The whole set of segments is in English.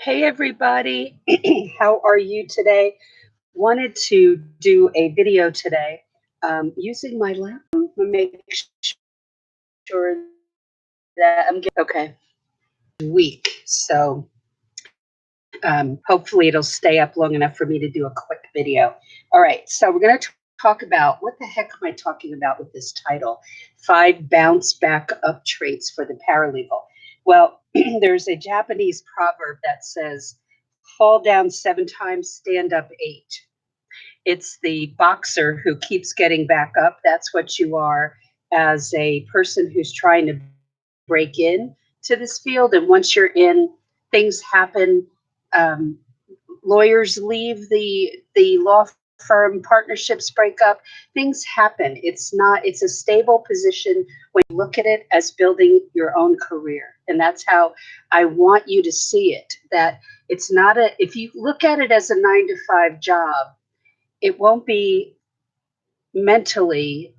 Hey, everybody. How are you today? Wanted to do a video today using my laptop to make sure that I'm getting okay week. So hopefully it'll stay up long enough for me to do a quick video. All right. So we're going to talk about what the heck am I talking about with this title? 5 bounce back up traits for the paralegal. Well, there's a Japanese proverb that says, fall down 7 times, stand up 8. It's the boxer who keeps getting back up. That's what you are as a person who's trying to break in to this field. And once you're in, things happen. Um, Lawyers leave the law firm, partnerships break up, things happen. It's a stable position when you look at it as building your own career. And that's how I want you to see it, that it's not if you look at it as a 9 to 5 job, it won't be mentally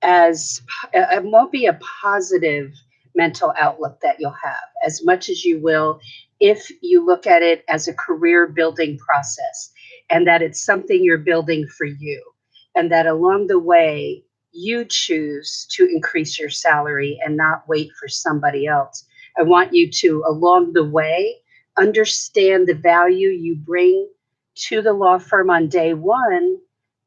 it won't be a positive mental outlook that you'll have as much as you will if you look at it as a career building process, and that it's something you're building for you, and that along the way you choose to increase your salary and not wait for somebody else. I want you to, along the way, understand the value you bring to the law firm on day one,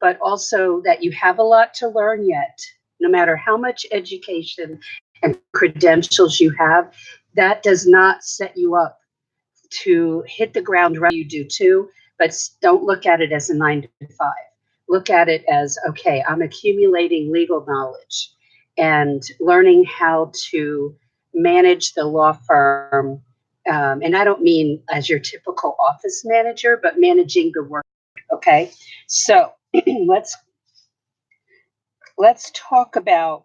but also that you have a lot to learn yet. No matter how much education and credentials you have, that does not set you up to hit the ground running. You do too, but don't look at it as a 9 to 5. Look at it as, okay, I'm accumulating legal knowledge and learning how to manage the law firm. And I don't mean as your typical office manager, but managing the work. Okay, so let's talk about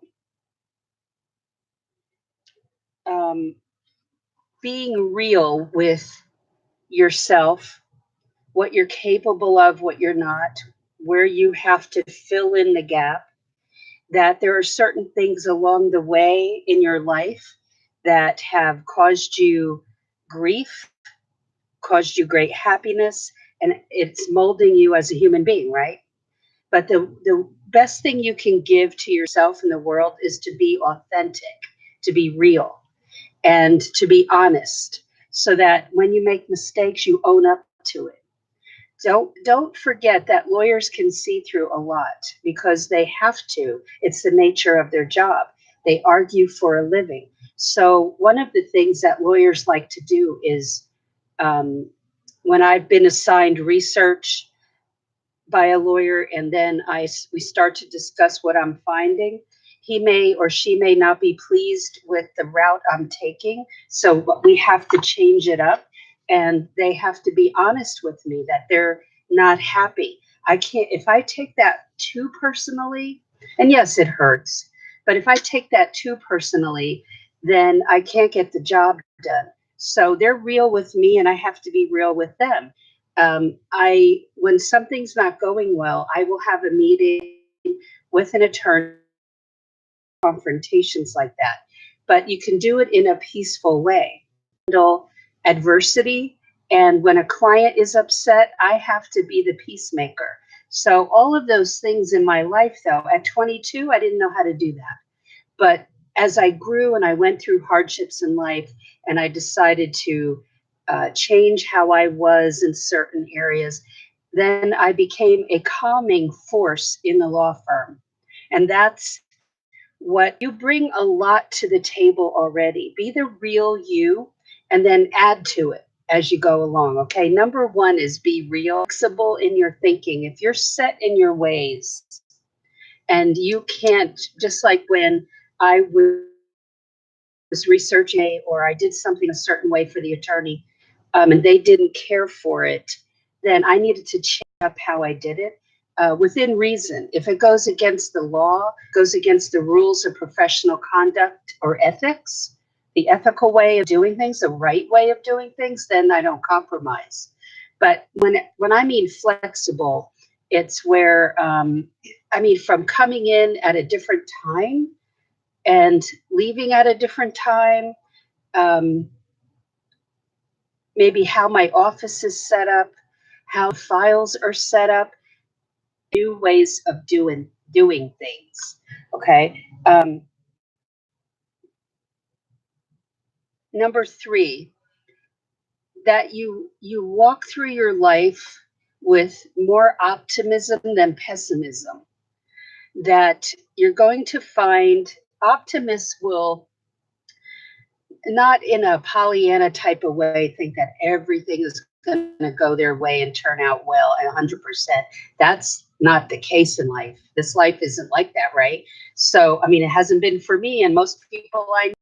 being real with yourself, what you're capable of, what you're not, where you have to fill in the gap, that there are certain things along the way in your life that have caused you grief, caused you great happiness, and it's molding you as a human being, right? But the best thing you can give to yourself in the world is to be authentic, to be real, and to be honest, so that when you make mistakes, you own up to it. Don't forget that lawyers can see through a lot because they have to. It's the nature of their job. They argue for a living. So one of the things that lawyers like to do is, when I've been assigned research by a lawyer, and then we start to discuss what I'm finding, he may or she may not be pleased with the route I'm taking. So we have to change it up, and they have to be honest with me that they're not happy. I can't, if I take that too personally, and yes, it hurts, but if I take that too personally, then I can't get the job done. So they're real with me, and I have to be real with them. When something's not going well, I will have a meeting with an attorney, confrontations like that. But you can do it in a peaceful way. Handle adversity, and when a client is upset, I have to be the peacemaker. So all of those things in my life, though, at 22, I didn't know how to do that. But as I grew and I went through hardships in life, and I decided to change how I was in certain areas, then I became a calming force in the law firm. And that's what you bring a lot to the table already. Be the real you, and then add to it as you go along. Okay. Number one is be real, flexible in your thinking. If you're set in your ways and you can't, just like when I was researching or I did something a certain way for the attorney, and they didn't care for it, then I needed to change up how I did it within reason. If it goes against the law, goes against the rules of professional conduct or ethics, the ethical way of doing things, the right way of doing things, then I don't compromise. But when I mean flexible, it's where, from coming in at a different time and leaving at a different time, maybe how my office is set up, how files are set up, new ways of doing things. Okay. Number three, that you walk through your life with more optimism than pessimism. That you're going to find optimists will, not in a Pollyanna type of way, think that everything is going to go their way and turn out well at 100%. That's not the case in life. This life isn't like that, right? So, I mean, it hasn't been for me, and most people I know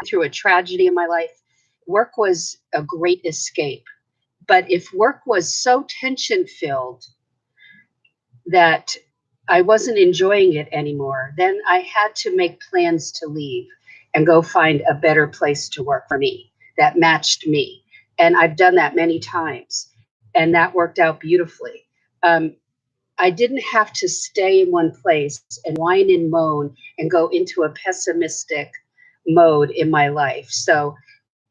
through a tragedy in my life. Work was a great escape. But if work was so tension filled that I wasn't enjoying it anymore, then I had to make plans to leave and go find a better place to work for me that matched me. And I've done that many times, and that worked out beautifully. Um, I didn't have to stay in one place and whine and moan and go into a pessimistic mode in my life. So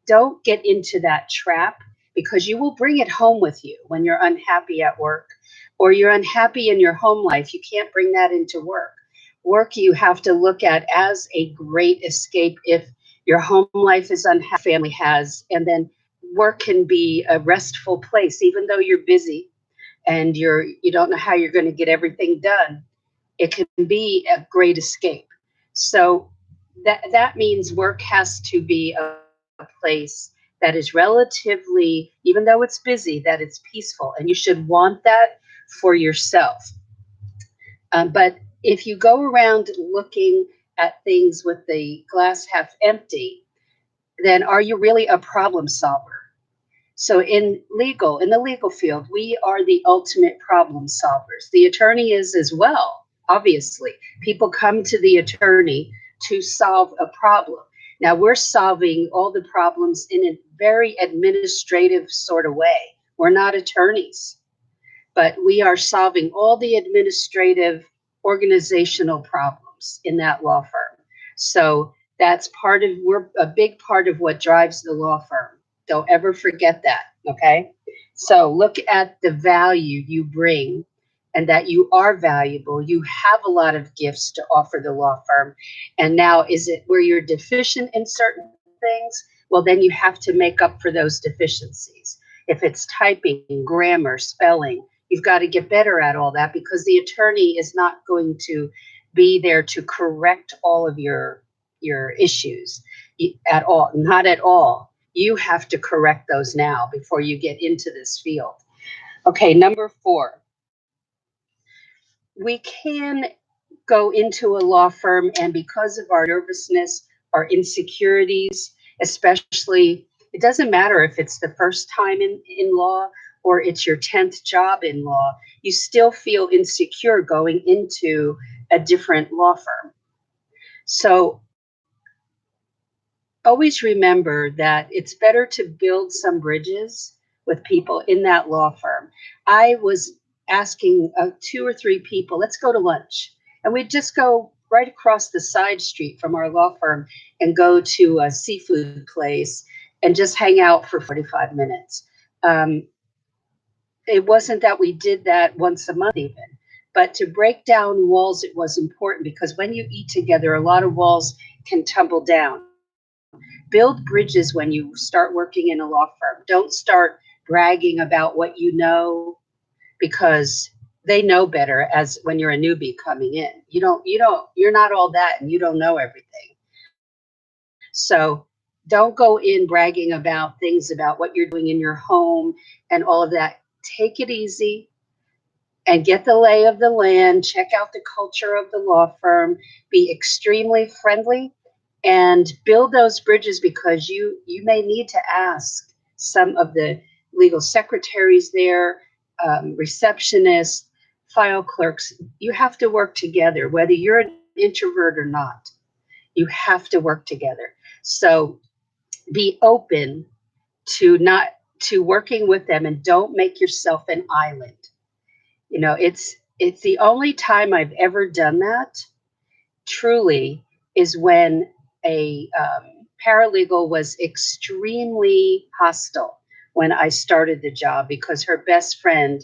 don't get into that trap, because you will bring it home with you when you're unhappy at work or you're unhappy in your home life. You can't bring that into work. Work you have to look at as a great escape if your home life is unhappy, family has, and then work can be a restful place, even though you're busy and you don't know how you're going to get everything done. It can be a great escape. So that means work has to be a place that is relatively, even though it's busy, that it's peaceful, and you should want that for yourself. But if you go around looking at things with the glass half empty, then are you really a problem solver? So in the legal field, we are the ultimate problem solvers. The attorney is as well, obviously. People come to the attorney to solve a problem. Now we're solving all the problems in a very administrative sort of way. We're not attorneys, but we are solving all the administrative organizational problems in that law firm. So we're a big part of what drives the law firm. Don't ever forget that. Okay. So look at the value you bring and that you are valuable. You have a lot of gifts to offer the law firm. And now, is it where you're deficient in certain things? Well, then you have to make up for those deficiencies. If it's typing, grammar, spelling, you've got to get better at all that, because the attorney is not going to be there to correct all of your issues at all. Not at all. You have to correct those now before you get into this field. Okay, number 4. We can go into a law firm, and because of our nervousness, our insecurities, especially, it doesn't matter if it's the first time in law or it's your 10th job in law, you still feel insecure going into a different law firm. So always remember that it's better to build some bridges with people in that law firm. I was asking 2 or 3 people, let's go to lunch. And we'd just go right across the side street from our law firm and go to a seafood place and just hang out for 45 minutes. It wasn't that we did that once a month even, but to break down walls, it was important, because when you eat together, a lot of walls can tumble down. Build bridges when you start working in a law firm. Don't start bragging about what you know, because they know better as when you're a newbie coming in. You're not all that, and you don't know everything. So don't go in bragging about things about what you're doing in your home and all of that. Take it easy and get the lay of the land. Check out the culture of the law firm. Be extremely friendly and build those bridges, because you may need to ask some of the legal secretaries there, receptionists, file clerks. You have to work together, whether you're an introvert or not. You have to work together. So be open to working with them, and don't make yourself an island. It's the only time I've ever done that, truly, is when a paralegal was extremely hostile when I started the job because her best friend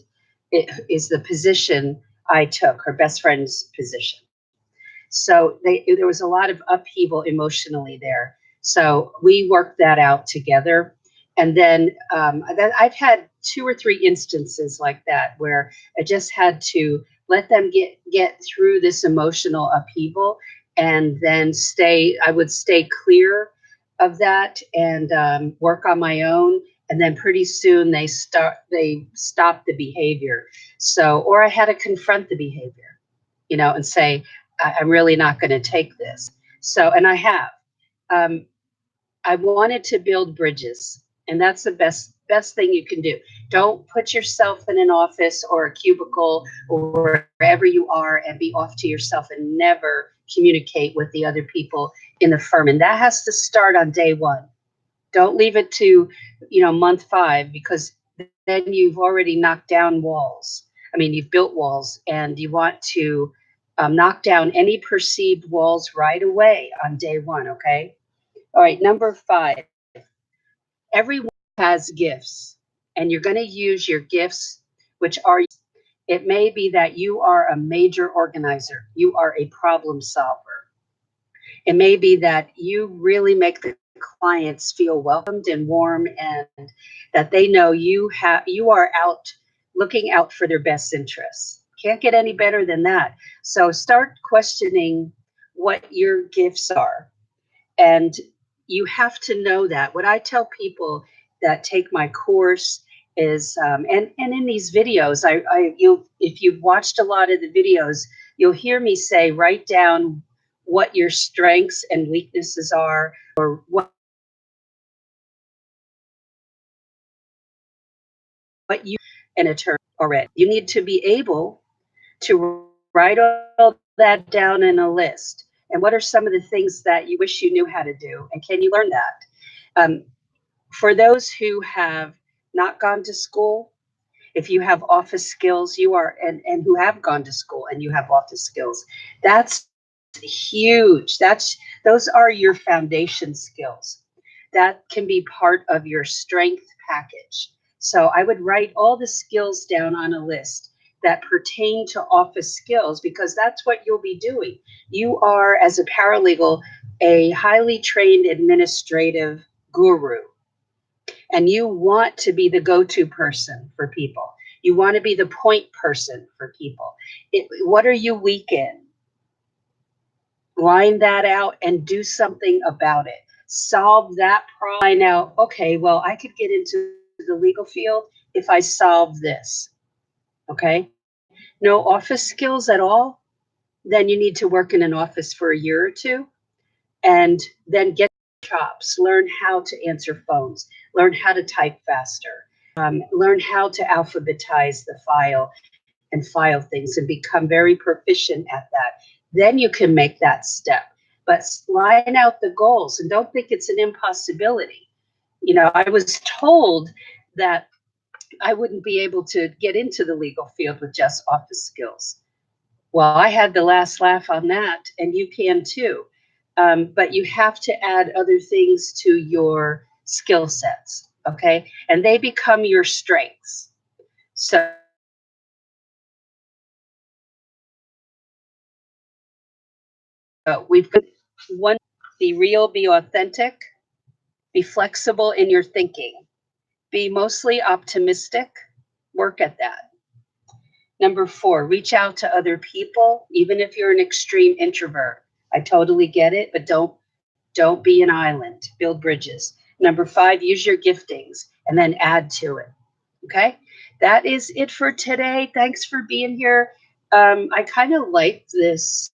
is the position I took, her best friend's position. So there was a lot of upheaval emotionally there. So we worked that out together. And then I've had two or three instances like that where I just had to let them get through this emotional upheaval, and then I would stay clear of that and work on my own. And then pretty soon they stop the behavior. So, or I had to confront the behavior, and say, I'm really not going to take this. So, and I have. Um, I wanted to build bridges, and that's the best thing you can do. Don't put yourself in an office or a cubicle or wherever you are and be off to yourself and never communicate with the other people in the firm. And that has to start on day one. Don't leave it to, month 5, because then you've already knocked down walls. I mean, you've built walls, and you want to knock down any perceived walls right away on day one. Okay. All right. Number 5, everyone has gifts, and you're going to use your gifts, which are, it may be that you are a major organizer, you are a problem solver. It may be that you really make the clients feel welcomed and warm, and that they know you are out looking out for their best interests. Can't get any better than that. So start questioning what your gifts are. And you have to know that. What I tell people that take my course is, and in these videos, if you've watched a lot of the videos, you'll hear me say, write down what your strengths and weaknesses are, or what you, an attorney already. You need to be able to write all that down in a list. And what are some of the things that you wish you knew how to do? And can you learn that? For those who have not gone to school, if you have office skills, and who have gone to school and you have office skills, that's huge. Those are your foundation skills. That can be part of your strength package. So I would write all the skills down on a list that pertain to office skills, because that's what you'll be doing. You are, as a paralegal, a highly trained administrative guru, and you want to be the go-to person for people. You want to be the point person for people. What are you weak in? Line that out and do something about it. Solve that problem. I know, okay, well, I could get into the legal field if I solve this. Okay? No office skills at all? Then you need to work in an office for a year or two, and then get chops. Learn how to answer phones. Learn how to type faster. Learn how to alphabetize the file and file things, and become very proficient at that. Then you can make that step. But line out the goals, and don't think it's an impossibility. I was told that I wouldn't be able to get into the legal field with just office skills. Well, I had the last laugh on that, and you can too. But you have to add other things to your skill sets, okay? And they become your strengths. So we've got one: be real, be authentic, be flexible in your thinking, be mostly optimistic, work at that. Number 4, reach out to other people, even if you're an extreme introvert. I totally get it, but don't be an island. Build bridges. Number 5, use your giftings and then add to it. Okay? That is it for today. Thanks for being here. I kind of like this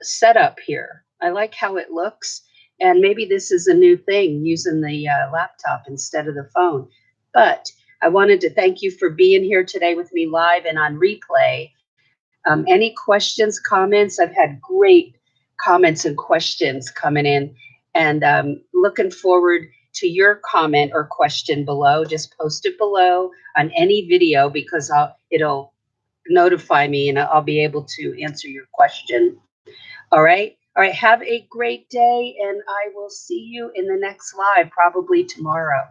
setup here. I like how it looks. And maybe this is a new thing, using the laptop instead of the phone. But I wanted to thank you for being here today with me live and on replay. Any questions, comments? I've had great comments and questions coming in, and looking forward to your comment or question below. Just post it below on any video, because it'll notify me and I'll be able to answer your question. All right. All right, have a great day, and I will see you in the next live, probably tomorrow.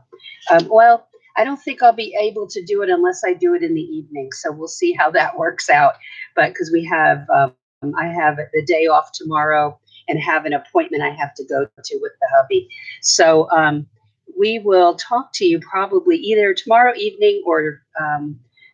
Well, I don't think I'll be able to do it unless I do it in the evening, so we'll see how that works out. But because I have the day off tomorrow and have an appointment I have to go to with the hubby. So we will talk to you probably either tomorrow evening or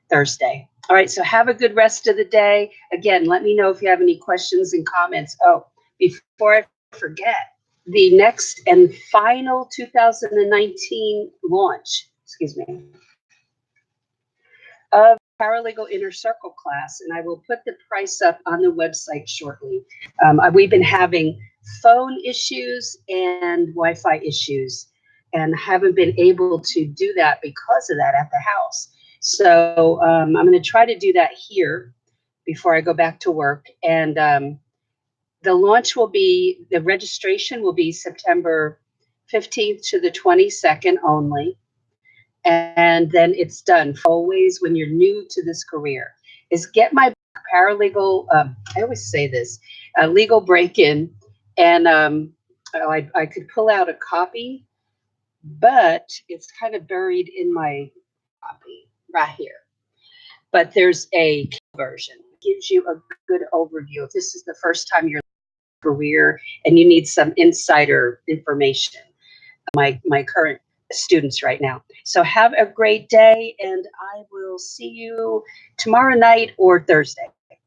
Thursday. All right, so have a good rest of the day. Again, let me know if you have any questions and comments. Oh, before I forget, the next and final 2019 launch, excuse me, of Paralegal Inner Circle class, and I will put the price up on the website shortly. We've been having phone issues and Wi-Fi issues, and haven't been able to do that because of that at the house. So I'm going to try to do that here before I go back to work. And the registration will be September 15th to the 22nd only. And then it's done. Always, when you're new to this career, is get my paralegal. I always say this, legal break-in, and I could pull out a copy, but it's kind of buried in my copy right here. But there's a version. It gives you a good overview. If this is the first time you're in your career and you need some insider information, my current students right now. So have a great day, and I will see you tomorrow night or Thursday.